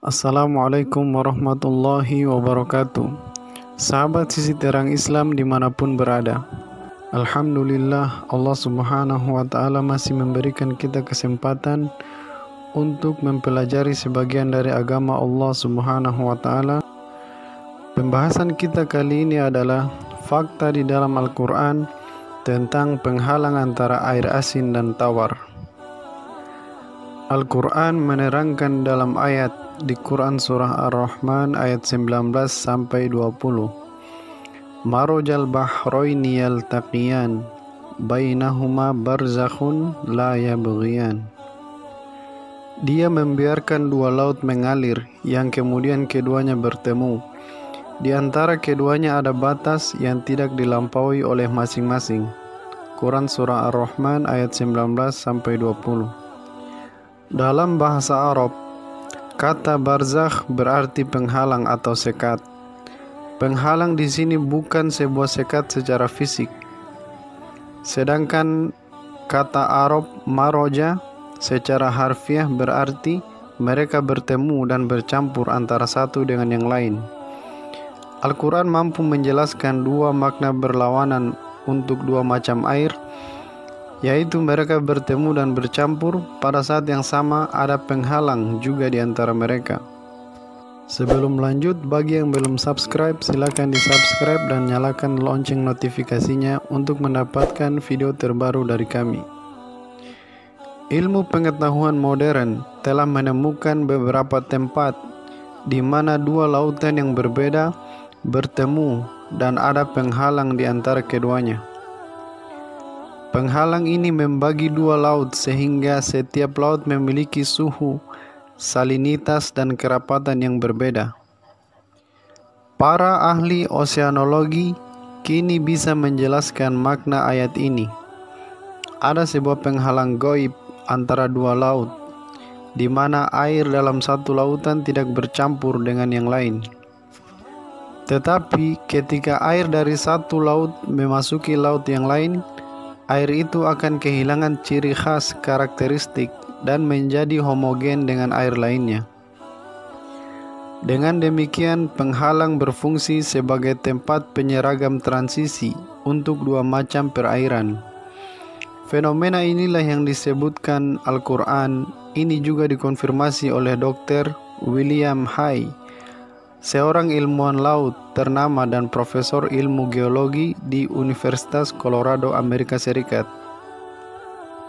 Assalamualaikum warahmatullahi wabarakatuh. Sahabat sisi terang Islam dimanapun berada, Alhamdulillah Allah subhanahu wa ta'ala masih memberikan kita kesempatan untuk mempelajari sebagian dari agama Allah subhanahu wa ta'ala. Pembahasan kita kali ini adalah fakta di dalam Al-Quran tentang penghalang antara air asin dan tawar. Al-Quran menerangkan dalam ayat di Quran surah Ar-Rahman ayat 19-20, Marojal bahroini yaltaqiyan bainahuma barzakhun la yabghiyan. Dia membiarkan dua laut mengalir yang kemudian keduanya bertemu. Di antara keduanya ada batas yang tidak dilampaui oleh masing-masing. Quran surah Ar-Rahman ayat 19-20. Dalam bahasa Arab, kata barzakh berarti penghalang atau sekat. Penghalang di sini bukan sebuah sekat secara fisik. Sedangkan kata Arab maroja secara harfiah berarti mereka bertemu dan bercampur antara satu dengan yang lain. Al-Quran mampu menjelaskan dua makna berlawanan untuk dua macam air, yaitu mereka bertemu dan bercampur. Pada saat yang sama ada penghalang juga di antara mereka. Sebelum lanjut, bagi yang belum subscribe, silakan di subscribe dan nyalakan lonceng notifikasinya untuk mendapatkan video terbaru dari kami. Ilmu pengetahuan modern telah menemukan beberapa tempat di mana dua lautan yang berbeda bertemu dan ada penghalang di antara keduanya. Penghalang ini membagi dua laut sehingga setiap laut memiliki suhu, salinitas, dan kerapatan yang berbeda. Para ahli oseanologi kini bisa menjelaskan makna ayat ini. Ada sebuah penghalang gaib antara dua laut, di mana air dalam satu lautan tidak bercampur dengan yang lain. Tetapi ketika air dari satu laut memasuki laut yang lain, air itu akan kehilangan ciri khas karakteristik dan menjadi homogen dengan air lainnya. Dengan demikian, penghalang berfungsi sebagai tempat penyeragam transisi untuk dua macam perairan. Fenomena inilah yang disebutkan Al-Quran. Ini juga dikonfirmasi oleh Dr. William Hay, seorang ilmuwan laut ternama dan profesor ilmu geologi di Universitas Colorado, Amerika Serikat.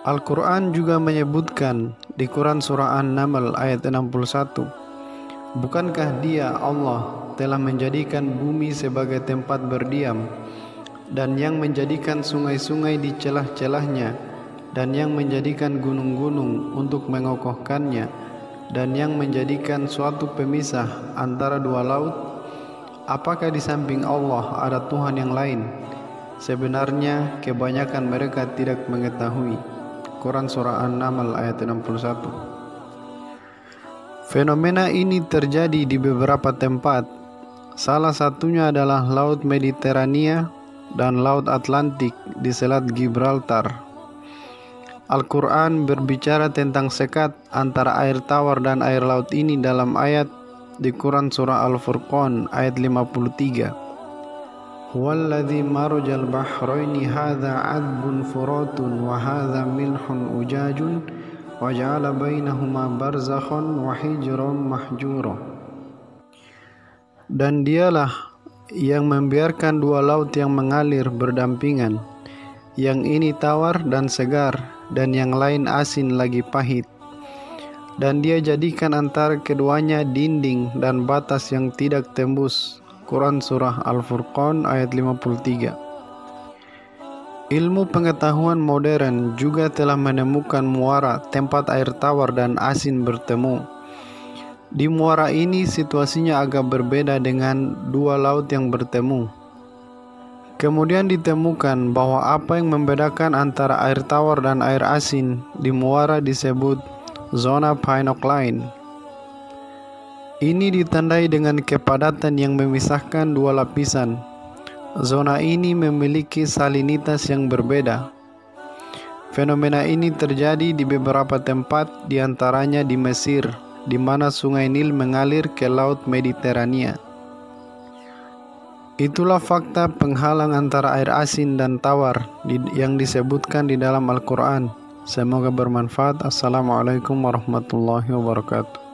Al-Quran juga menyebutkan di Quran surah An-Naml ayat 61, bukankah Dia Allah telah menjadikan bumi sebagai tempat berdiam, dan yang menjadikan sungai-sungai di celah-celahnya, dan yang menjadikan gunung-gunung untuk mengokohkannya, dan yang menjadikan suatu pemisah antara dua laut? Apakah di samping Allah ada Tuhan yang lain? Sebenarnya kebanyakan mereka tidak mengetahui. Quran surah An-Naml ayat 61. Fenomena ini terjadi di beberapa tempat. Salah satunya adalah Laut Mediterania dan Laut Atlantik di Selat Gibraltar. Al-Quran berbicara tentang sekat antara air tawar dan air laut ini dalam ayat di Quran surah Al-Furqan ayat 53. Huwallazi marajal bahraini hadza 'adbun furatun wa hadza milhun ujajun wa ja'ala bainahuma barzakhan wa hijran mahjura. Dan dialah yang membiarkan dua laut yang mengalir berdampingan, yang ini tawar dan segar, dan yang lain asin lagi pahit. Dan Dia jadikan antara keduanya dinding dan batas yang tidak tembus. Quran surah Al-Furqan ayat 53. Ilmu pengetahuan modern juga telah menemukan muara tempat air tawar dan asin bertemu. Di muara ini situasinya agak berbeda dengan dua laut yang bertemu. Kemudian ditemukan bahwa apa yang membedakan antara air tawar dan air asin di muara disebut zona pinocline. Ini ditandai dengan kepadatan yang memisahkan dua lapisan. Zona ini memiliki salinitas yang berbeda. Fenomena ini terjadi di beberapa tempat, diantaranya di Mesir, di mana sungai Nil mengalir ke Laut Mediterania. Itulah fakta penghalang antara air asin dan tawar yang disebutkan di dalam Al-Quran. Semoga bermanfaat. Assalamualaikum warahmatullahi wabarakatuh.